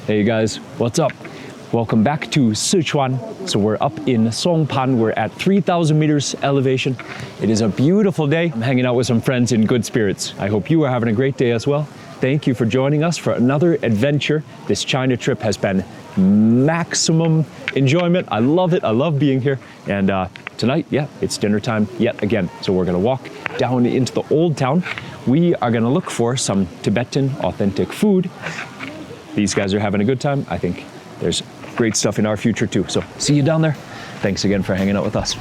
Hey guys, what's up? Welcome back to Sichuan. So we're up in Songpan. We're at 3,000 meters elevation. It is a beautiful day. I'm hanging out with some friends in good spirits. I hope you are having a great day as well. Thank you for joining us for another adventure. This China trip has been maximum enjoyment. I love it. I love being here. And tonight, yeah, it's dinner time yet again. So we're gonna walk down into the old town. We are gonna look for some Tibetan authentic food. These guys are having a good time. I think there's great stuff in our future too. So see you down there. Thanks again for hanging out with us.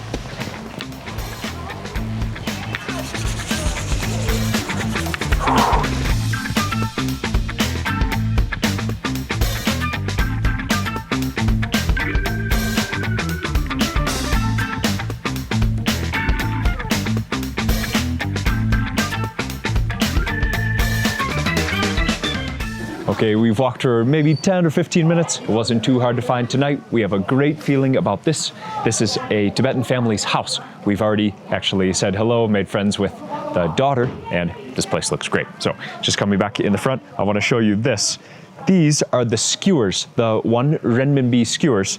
Okay, we've walked for maybe 10 or 15 minutes. It wasn't too hard to find tonight. We have a great feeling about this. This is a Tibetan family's house. We've already actually said hello, made friends with the daughter, and this place looks great. So just coming back in the front, I want to show you this. These are the skewers, the 1 renminbi skewers.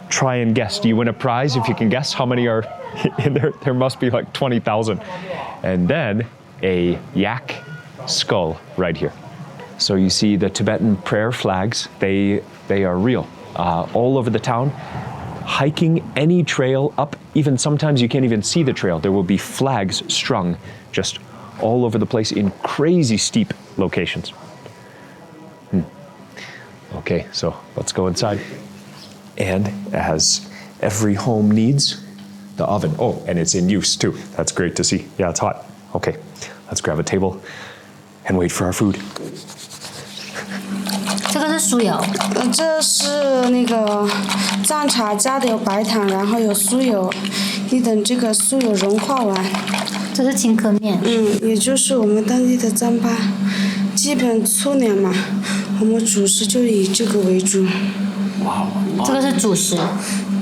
Try and guess. Do you win a prize if you can guess how many are in there? There must be like 20,000. And then a yak skull right here. So you see the Tibetan prayer flags, they are real. All over the town, hiking any trail up, even sometimes you can't even see the trail. There will be flags strung just all over the place in crazy steep locations. Okay, so let's go inside. And as every home needs, the oven. Oh, and it's in use too. That's great to see. Yeah, it's hot. Okay, let's grab a table and wait for our food. 这个是酥油，这是那个藏茶加的有白糖，然后有酥油。你等这个酥油融化完，这是青稞面。也就是我们当地的Tsampa，基本粗粮嘛，我们主食就以这个为主。哇，这个是主食。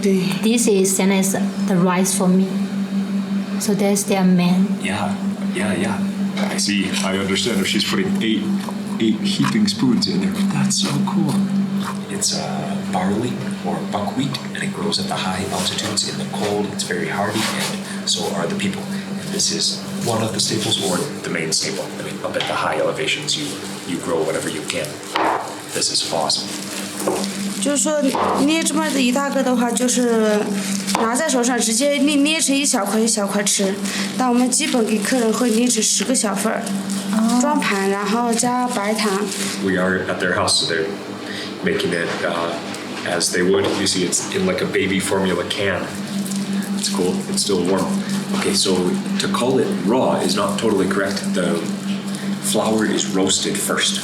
对。This is the rice for me. So that's their main. Yeah. I see. I understand if she's putting eight heaping spoons in there. That's so cool. It's barley or buckwheat, and it grows at the high altitudes in the cold. It's very hardy, and so are the people. And this is one of the staples, or the main staple. I mean, up at the high elevations, you grow whatever you can. This is awesome. 就是说捏这么的一大个的话，就是拿在手上直接捏成一小块一小块吃。但我们基本给客人会捏成10个小份儿，装盘，然后加白糖。We are at their house, so they're making it as they would. You see, it's in like a baby formula can. It's cool. It's still warm. Okay, so to call it raw is not totally correct. The flour is roasted first.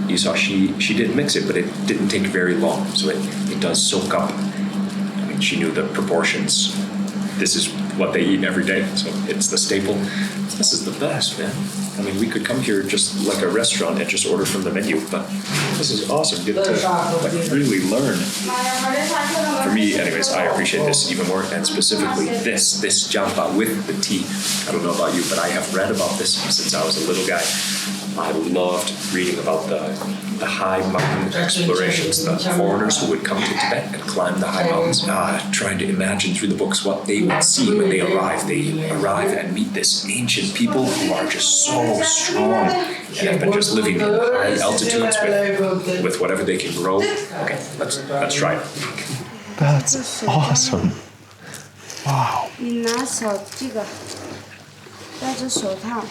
You saw she did mix it, but it didn't take very long, so it does soak up. I mean, she knew the proportions. This is what they eat every day, so it's the staple. This is the best, man. I mean, we could come here just like a restaurant and just order from the menu, but this is awesome. Get to like really learn. For me, anyways, I appreciate this even more, and specifically this Tsampa with the tea. I don't know about you, but I have read about this since I was a little guy. I loved reading about the high mountain explorations, the foreigners who would come to Tibet and climb the high mountains, trying to imagine through the books what they would see when they arrive. They arrive and meet this ancient people who are just so strong and have been just living in high altitudes with whatever they can grow. Okay, let's try it. That's awesome. Wow. 你拿小这个，戴着手套。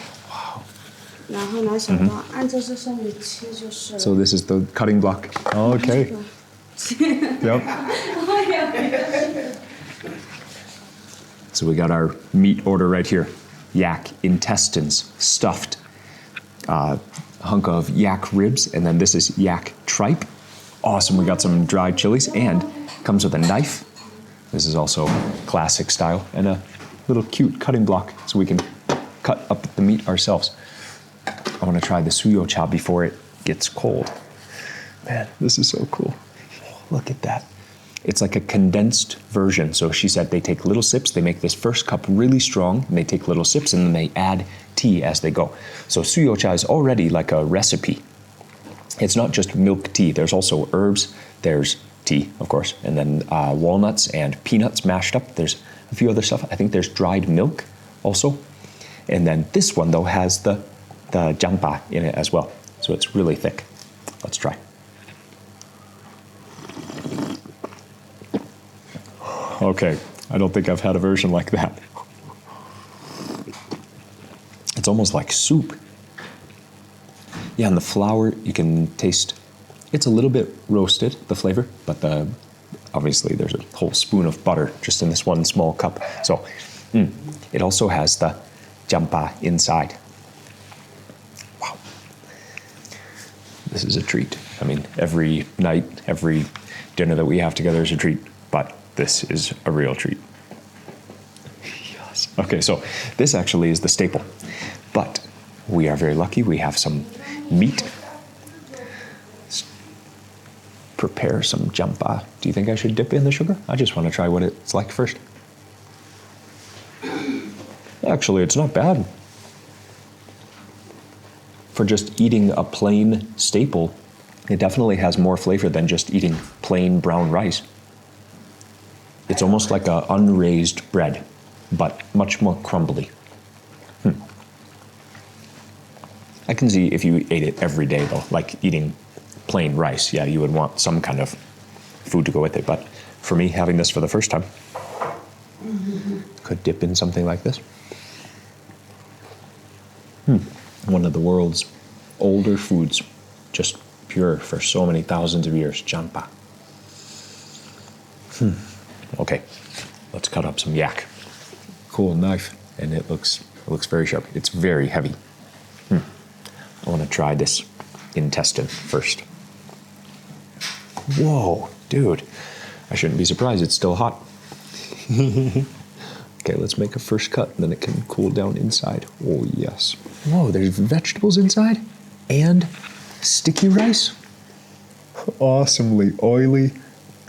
然后拿小刀按照这上面切就是。So this is the cutting block. Okay. Yep. So we got our meat order right here. Yak intestines stuffed. Hunk of yak ribs, and then this is yak tripe. Awesome. We got some dried chilies, and comes with a knife. This is also classic style, and a little cute cutting block so we can cut up the meat ourselves. I want to try the suyo cha before it gets cold. Man, this is so cool. Look at that. It's like a condensed version. So she said they take little sips, they make this first cup really strong, and they take little sips, and then they add tea as they go. So suyo cha is already like a recipe. It's not just milk tea. There's also herbs. There's tea, of course, and then walnuts and peanuts mashed up. There's a few other stuff. I think there's dried milk also. And then this one, though, has the tsampa in it as well. So it's really thick. Let's try. Okay, I don't think I've had a version like that. It's almost like soup. Yeah, and the flour, you can taste, it's a little bit roasted, the flavor, but obviously there's a whole spoon of butter just in this one small cup. So it also has the tsampa inside. Wow. This is a treat. I mean, every night, every dinner that we have together is a treat, but this is a real treat. Yes. Okay, so this actually is the staple, but we are very lucky. We have some meat. Let's prepare some tsampa. Do you think I should dip in the sugar? I just want to try what it's like first. Actually, it's not bad. For just eating a plain staple, it definitely has more flavor than just eating plain brown rice. It's almost like an unraised bread, but much more crumbly. I can see if you ate it every day, though, like eating plain rice. Yeah, you would want some kind of food to go with it. But for me, having this for the first time, could dip in something like this. One of the world's older foods, just pure for so many thousands of years, tsampa. Okay, let's cut up some yak. Cool knife, and it looks very sharp. It's very heavy. I want to try this intestine first. Whoa, dude. I shouldn't be surprised, it's still hot. Okay, let's make a first cut, and then it can cool down inside. Oh, yes. Whoa, there's vegetables inside and sticky rice. Awesomely oily.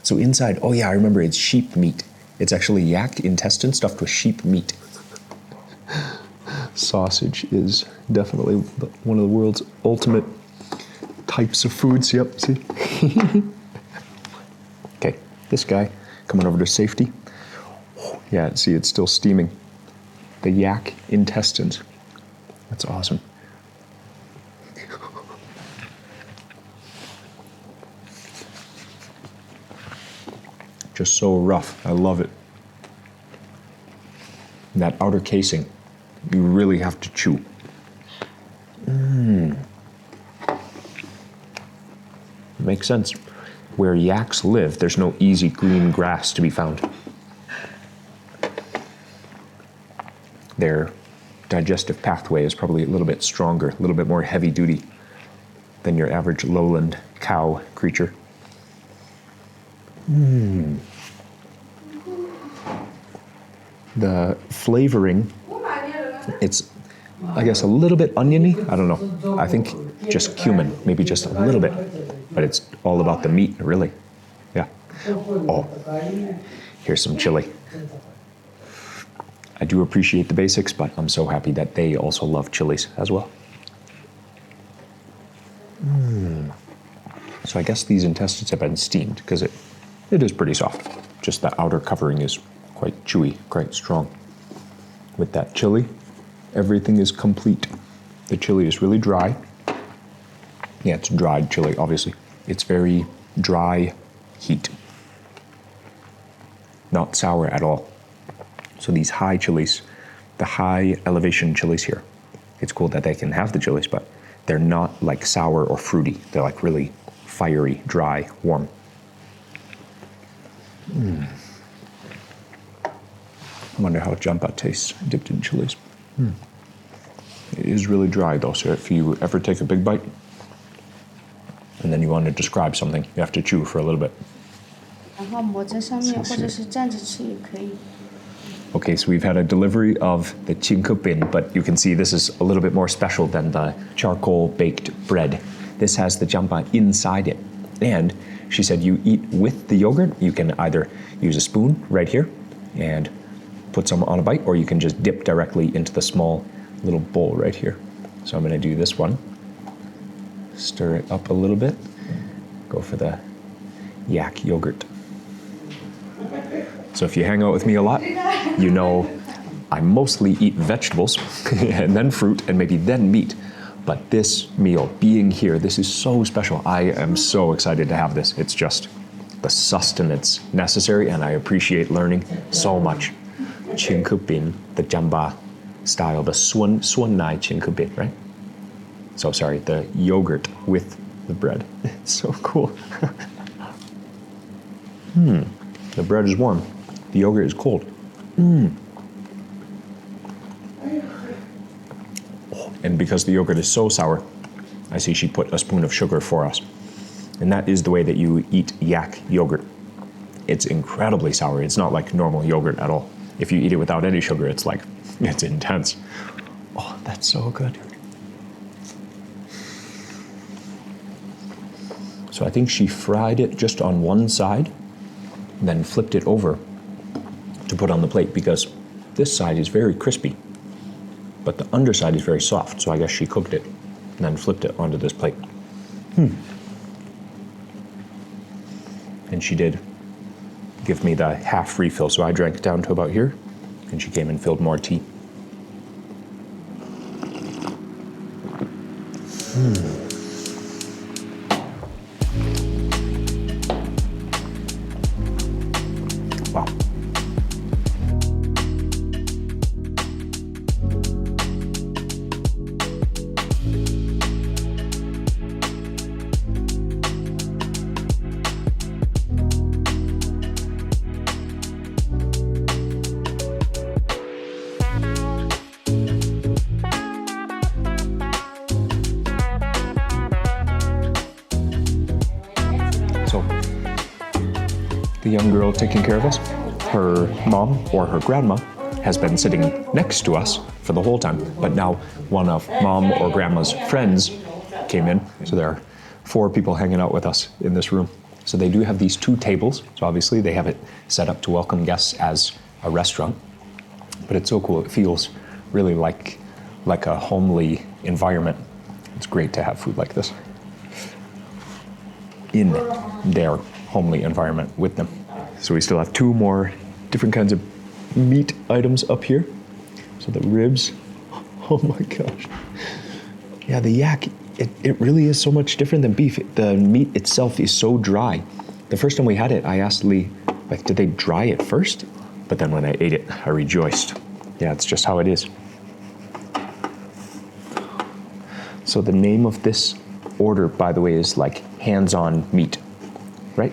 So inside, oh yeah, I remember it's sheep meat. It's actually yak intestine stuffed with sheep meat. Sausage is definitely one of the world's ultimate types of foods. Yep, see? Okay, this guy coming over to safety. Yeah, see, it's still steaming. The yak intestines. That's awesome. Just so rough. I love it. And that outer casing, you really have to chew. Makes sense. Where yaks live, there's no easy green grass to be found. Their digestive pathway is probably a little bit stronger, a little bit more heavy duty than your average lowland cow creature. The flavoring, it's, I guess, a little bit oniony. I don't know. I think just cumin, maybe just a little bit. But it's all about the meat, really. Yeah. Oh, here's some chili. I do appreciate the basics, but I'm so happy that they also love chilies as well. So I guess these intestines have been steamed because it is pretty soft. Just the outer covering is quite chewy, quite strong. With that chili, everything is complete. The chili is really dry. Yeah, it's dried chili, obviously. It's very dry heat. Not sour at all. So these high chilies, the high elevation chilies here, it's cool that they can have the chilies, but they're not like sour or fruity. They're like really fiery, dry, warm. I wonder how tsampa tastes dipped in chilies. It is really dry though, so if you ever take a big bite and then you want to describe something, you have to chew for a little bit. Okay, so we've had a delivery of the bin, but you can see this is a little bit more special than the charcoal baked bread. This has the tsampa inside it. And she said you eat with the yogurt. You can either use a spoon right here and put some on a bite, or you can just dip directly into the small little bowl right here. So I'm gonna do this one. Stir it up a little bit. Go for the yak yogurt. So if you hang out with me a lot, you know I mostly eat vegetables and then fruit and maybe then meat. But this meal, being here, this is so special. I am so excited to have this. It's just the sustenance necessary, and I appreciate learning so much. Chinkupin, the Tsampa style, the Suan Nai Chinkupin, right? So sorry, the yogurt with the bread. It's so cool. The bread is warm. The yogurt is cold. Oh, and because the yogurt is so sour, I see she put a spoon of sugar for us. And that is the way that you eat yak yogurt. It's incredibly sour. It's not like normal yogurt at all. If you eat it without any sugar, it's intense. Oh, that's so good. So I think she fried it just on one side, then flipped it over to put on the plate because this side is very crispy, but the underside is very soft. So I guess she cooked it and then flipped it onto this plate. And she did give me the half refill. So I drank down to about here, and she came and filled more tea. Wow. So, the young girl taking care of us, her mom or her grandma has been sitting next to us for the whole time, but now one of mom or grandma's friends came in. So there are 4 people hanging out with us in this room. So they do have these 2 tables. So obviously they have it set up to welcome guests as a restaurant, but it's so cool. It feels really like a homely environment. It's great to have food like this in their homely environment with them. So we still have 2 more different kinds of meat items up here. So the ribs, oh my gosh. Yeah, the yak, it really is so much different than beef. The meat itself is so dry. The first time we had it, I asked Lee, did they dry it first? But then when I ate it, I rejoiced. Yeah, it's just how it is. So the name of this order, by the way, is hands-on meat, right?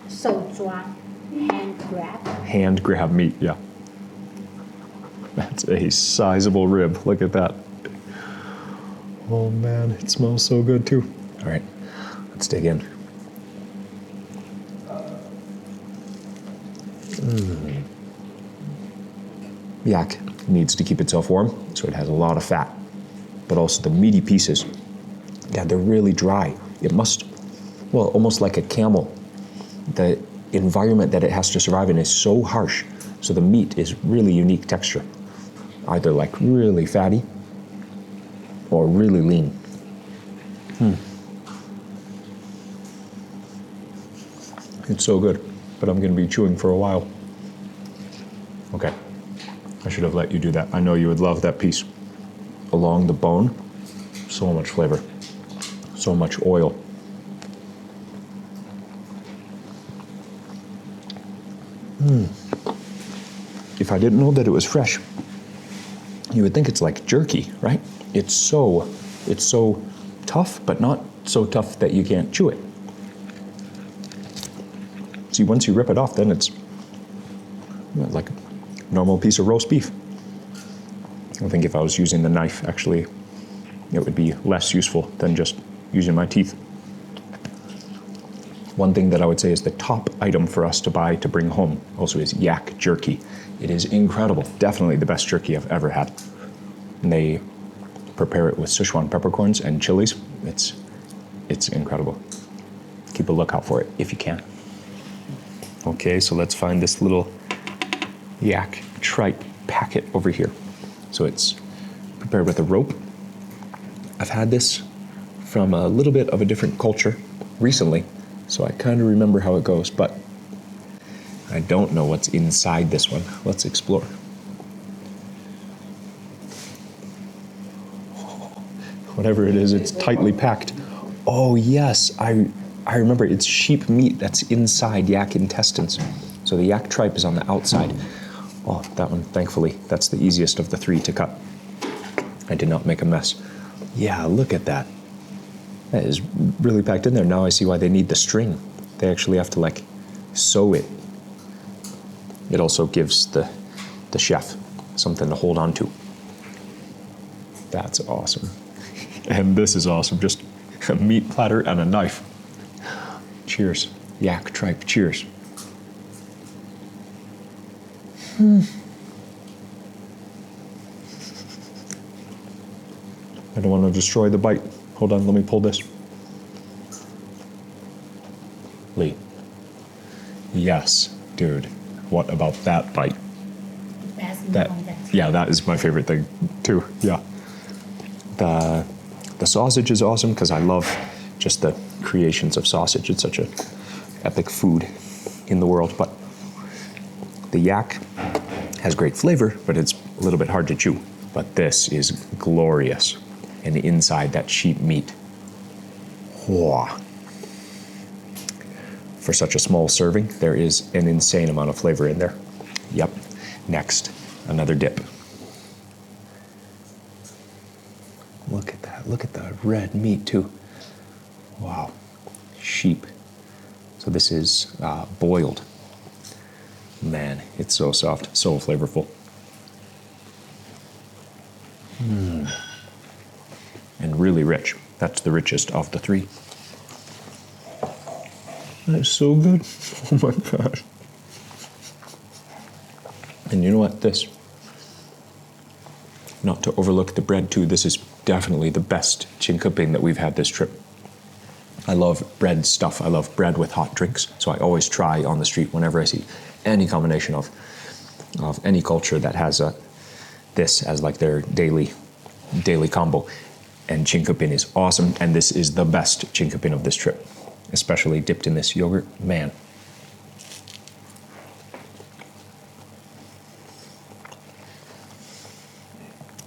手抓 hand grab. Hand grab meat, yeah. That's a sizable rib. Look at that. Oh man, it smells so good too. All right, let's dig in. Yak needs to keep itself warm, so it has a lot of fat, but also the meaty pieces, yeah, they're really dry. It must, well, almost like a camel. The environment that it has to survive in is so harsh, so the meat is really unique texture. Either really fatty or really lean. It's so good, but I'm gonna be chewing for a while. Okay, I should have let you do that. I know you would love that piece. Along the bone, so much flavor, so much oil. If I didn't know that it was fresh, you would think it's like jerky, right? It's so tough, but not so tough that you can't chew it. See, once you rip it off, then it's like a normal piece of roast beef. I think if I was using the knife, actually, it would be less useful than just using my teeth. One thing that I would say is the top item for us to buy to bring home also is yak jerky. It is incredible, definitely the best jerky I've ever had. And they prepare it with Sichuan peppercorns and chilies. It's incredible. Keep a lookout for it if you can. Okay, so let's find this little yak tripe packet over here. So it's prepared with a rope. I've had this from a little bit of a different culture recently, so I kind of remember how it goes, but I don't know what's inside this one. Let's explore. Whatever it is, it's tightly packed. Oh yes, I remember it's sheep meat that's inside yak intestines. So the yak tripe is on the outside. Oh, that one, thankfully, that's the easiest of the three to cut. I did not make a mess. Yeah, look at that. That is really packed in there. Now I see why they need the string. They actually have to like sew it. It also gives the chef something to hold on to. That's awesome. And this is awesome, just a meat platter and a knife. Cheers, yak tripe, cheers. I don't want to destroy the bite. Hold on, let me pull this. Lee. Yes, dude. What about that bite? Yeah, that is my favorite thing too. Yeah. The sausage is awesome because I love just the creations of sausage. It's such a epic food in the world. But the yak has great flavor, but it's a little bit hard to chew. But this is glorious. And inside that sheep meat. Whoa. For such a small serving, there is an insane amount of flavor in there. Yep. Next, another dip. Look at that. Look at the red meat too. Wow. Sheep. So this is boiled. Man, it's so soft, so flavorful. And really rich. That's the richest of the three. That is so good. Oh my gosh. And you know what? This, not to overlook the bread too, this is definitely the best chinkaping that we've had this trip. I love bread stuff. I love bread with hot drinks. So I always try on the street whenever I see any combination of any culture that has this as like their daily combo. And chinkapin is awesome, and this is the best chinkapin of this trip, especially dipped in this yogurt. Man.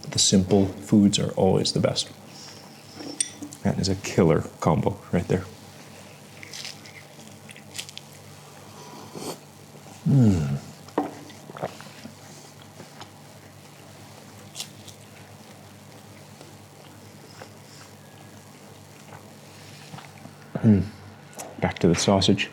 The simple foods are always the best. That is a killer combo right there. Back to the sausage.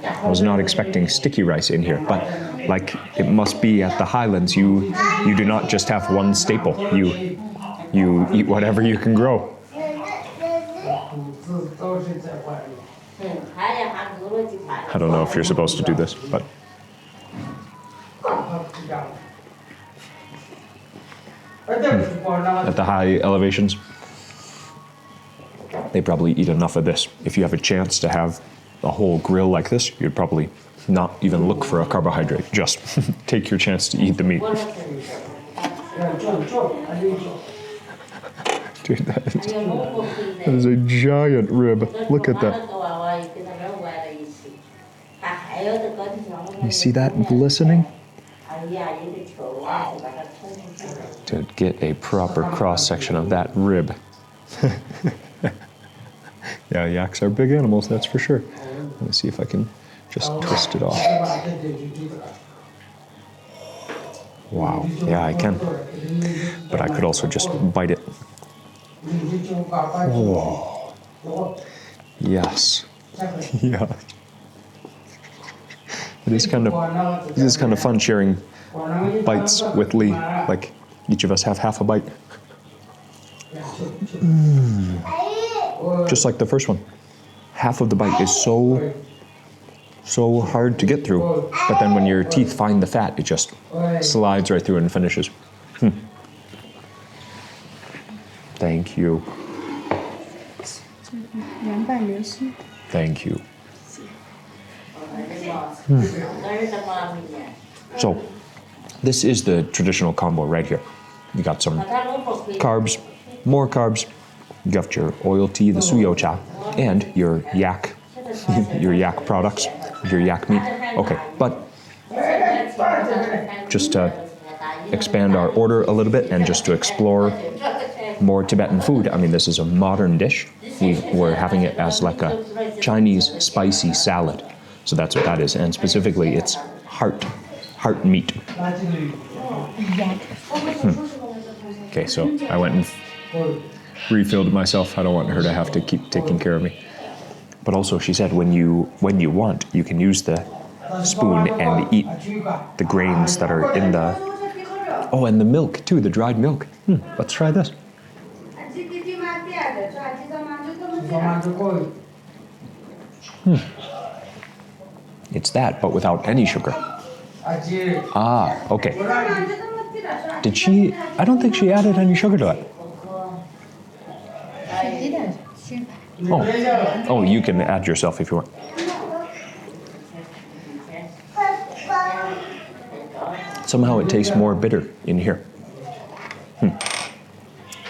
I was not expecting sticky rice in here, but like it must be at the highlands, you do not just have one staple. You eat whatever you can grow. I don't know if you're supposed to do this, but at the high elevations, they probably eat enough of this. If you have a chance to have a whole grill like this, you'd probably not even look for a carbohydrate. Just take your chance to eat the meat. Dude, that is a giant rib. Look at that. You see that glistening? To get a proper cross-section of that rib. Yeah, yaks are big animals, that's for sure. Let me see if I can just twist it off. Wow, yeah, I can. But I could also just bite it. Whoa. Yes. Yeah. It is kind of fun sharing bites with Lee. Like each of us have half a bite. Just like the first one. Half of the bite is so hard to get through, but then when your teeth find the fat, it just slides right through and finishes. Thank you. Thank you. So, this is the traditional combo right here. You got some carbs, more carbs, You got your oil tea, the suyo cha, and your yak, your yak products, your yak meat. Okay, but just to expand our order a little bit and just to explore more Tibetan food. I mean, this is a modern dish. We're having it as like a Chinese spicy salad. So that's what that is. And specifically, it's heart meat. Okay, so I went and refilled myself. I don't want her to have to keep taking care of me. But also, she said when you want, you can use the spoon and eat the grains that are in the... Oh, and the milk too, the dried milk. Let's try this. It's that, but without any sugar. Ah, okay. Did she... I don't think she added any sugar to it. Oh, you can add yourself if you want. Somehow it tastes more bitter in here.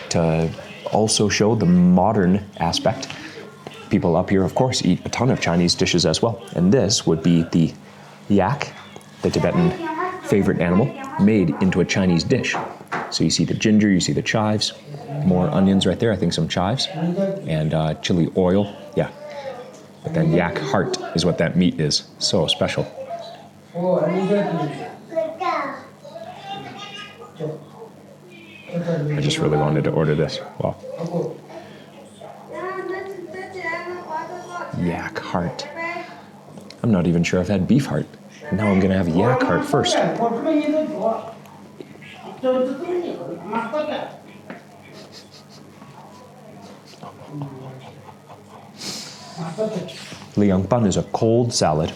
To also show the modern aspect, people up here, of course, eat a ton of Chinese dishes as well. And this would be the yak, the Tibetan favorite animal, made into a Chinese dish. So you see the ginger, you see the chives, more onions right there, I think some chives, and chili oil, yeah. But then yak heart is what that meat is. So special. I just really wanted to order this. Wow. Yak heart. I'm not even sure I've had beef heart. Now I'm gonna have yak heart first. Liangpan is a cold salad.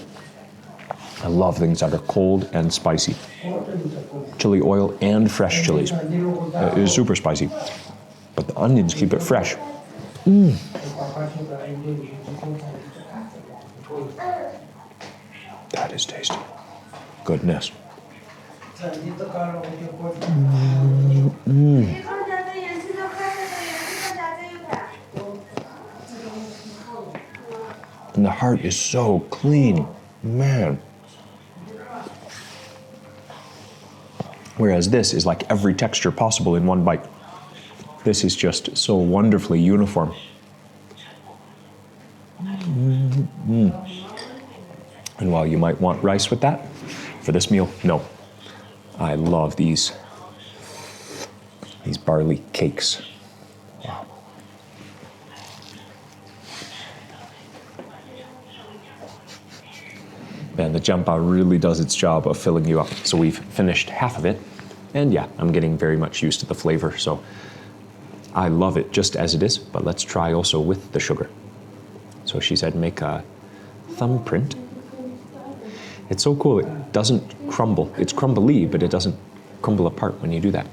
I love things that are cold and spicy. Chili oil and fresh chilies. It is super spicy, but the onions keep it fresh. That is tasty. Goodness. And the heart is so clean, man. Whereas this is like every texture possible in one bite. This is just so wonderfully uniform. And while you might want rice with that, for this meal, no. I love these barley cakes. Wow. Man, the Tsampa really does its job of filling you up. So we've finished half of it, and yeah, I'm getting very much used to the flavor, so I love it just as it is, but let's try also with the sugar. So she said make a thumbprint. It's so cool, it doesn't crumble. It's crumbly, but it doesn't crumble apart when you do that.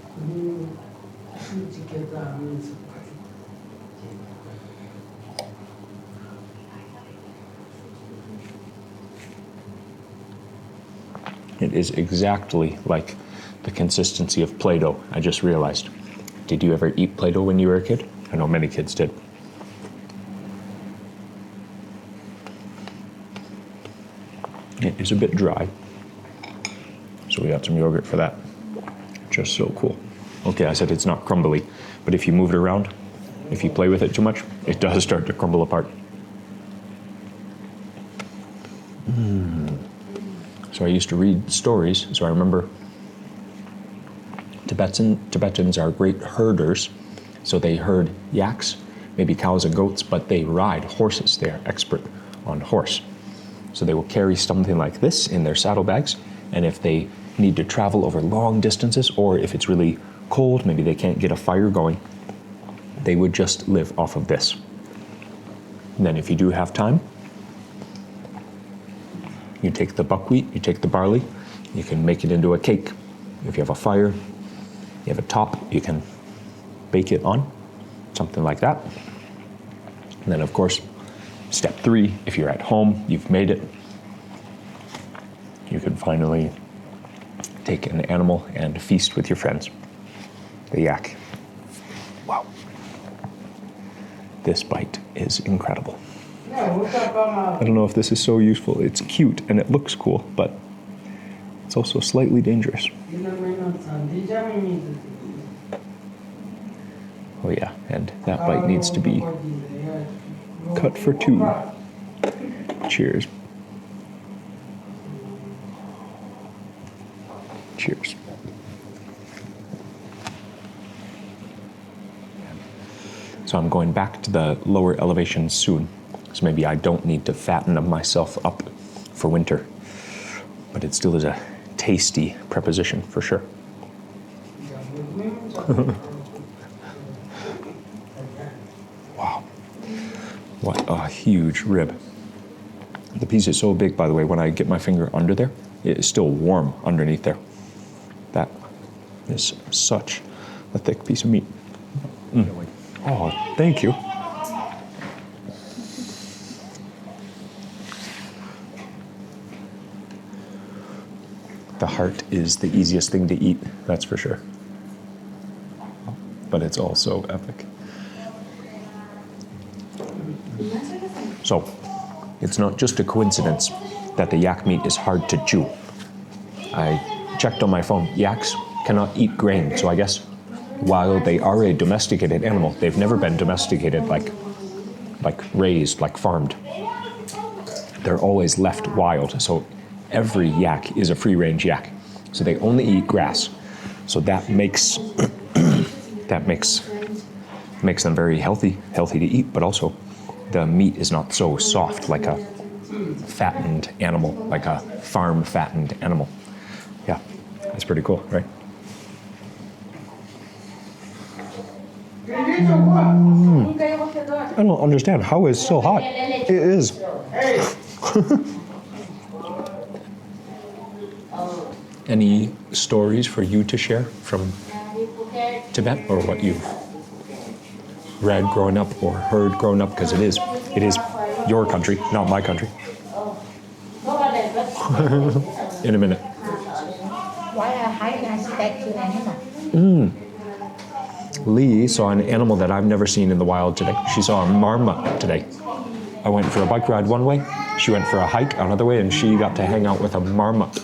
It is exactly like the consistency of Play-Doh, I just realized. Did you ever eat Play-Doh when you were a kid? I know many kids did. It is a bit dry, so we got some yogurt for that. Just so cool. Okay, I said it's not crumbly, but if you move it around, if you play with it too much, it does start to crumble apart. So I used to read stories, so I remember Tibetans are great herders, so they herd yaks, maybe cows and goats, but they ride horses. They are expert on horse. So they will carry something like this in their saddlebags, and if they need to travel over long distances, or if it's really cold, maybe they can't get a fire going, they would just live off of this. And then if you do have time, you take the buckwheat, you take the barley, you can make it into a cake. If you have a fire, you have a top, you can bake it on, something like that. And then of course, step 3, if you're at home, you've made it, you can finally take an animal and feast with your friends. The yak. Wow. This bite is incredible. I don't know if this is so useful. It's cute and it looks cool, but it's also slightly dangerous. Oh yeah, and that bite needs to be cut for two. Cheers. Cheers. So I'm going back to the lower elevations soon. So maybe I don't need to fatten myself up for winter. But it still is a tasty preposition for sure. Wow. What a huge rib. The piece is so big, by the way, when I get my finger under there, it is still warm underneath there. That is such a thick piece of meat. Oh, thank you. The heart is the easiest thing to eat, that's for sure. But it's also epic. So, it's not just a coincidence that the yak meat is hard to chew. I checked on my phone. Yaks cannot eat grain, so I guess while they are a domesticated animal, they've never been domesticated like raised, like farmed. They're always left wild, so every yak is a free-range yak. So they only eat grass. So that makes makes them very healthy to eat, but also the meat is not so soft like a fattened animal, like a farm fattened animal. Yeah, that's pretty cool, right? I don't understand how it's so hot. It is. Any stories for you to share from Tibet, or what you've read growing up or heard growing up? Because it is your country, not my country. In a minute. Why are highlands back to animal? Lee saw an animal that I've never seen in the wild today. She saw a marmot today. I went for a bike ride one way, she went for a hike another way, and she got to hang out with a marmot.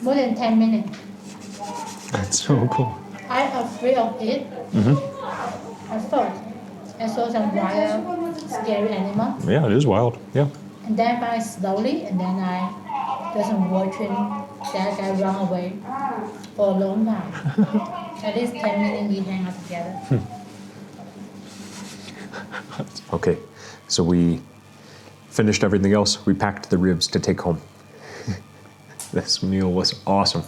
More than 10 minutes. That's so cool. I'm afraid of it. At first, I saw some wild, scary animal. Yeah, it is wild. Yeah. And then I slowly, and then I just watching that guy run away for a long time. At least 10 minutes we hang out together. Okay, so we finished everything else. We packed the ribs to take home. This meal was awesome.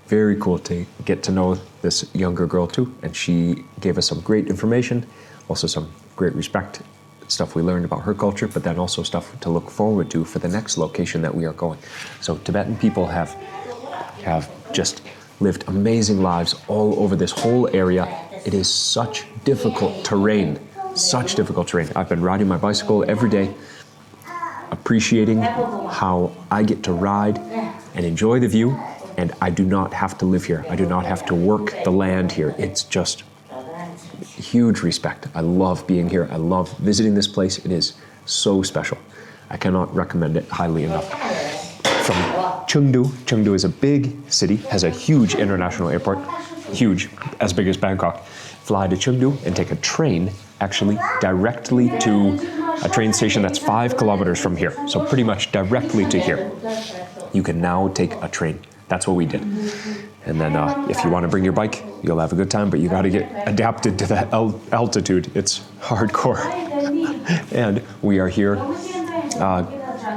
Very cool to get to know this younger girl too, and she gave us some great information, also some great respect, stuff we learned about her culture, but then also stuff to look forward to for the next location that we are going. So Tibetan people have just lived amazing lives all over this whole area. It is such difficult terrain, such difficult terrain. I've been riding my bicycle every day, appreciating how I get to ride and enjoy the view, and I do not have to live here. I do not have to work the land here. It's just huge respect. I love being here. I love visiting this place. It is so special. I cannot recommend it highly enough. From Chengdu is a big city, has a huge international airport, huge, as big as Bangkok. Fly to Chengdu and take a train, actually directly to a train station that's 5 kilometers from here. So pretty much directly to here. You can now take a train. That's what we did. And then if you want to bring your bike, you'll have a good time, but you got to get adapted to the altitude. It's hardcore. And we are here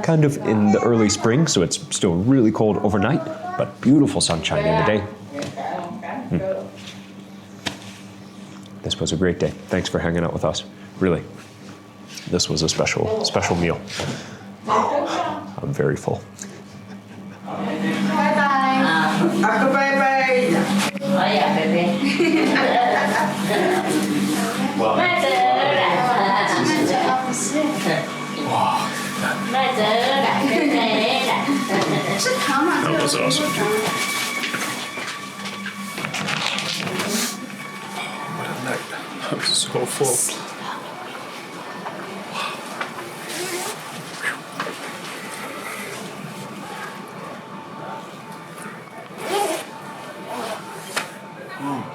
kind of in the early spring, so it's still really cold overnight, but beautiful sunshine in the day. This was a great day. Thanks for hanging out with us. Really, this was a special meal. I'm very full. That was awesome. What a night. I'm so full. Oh.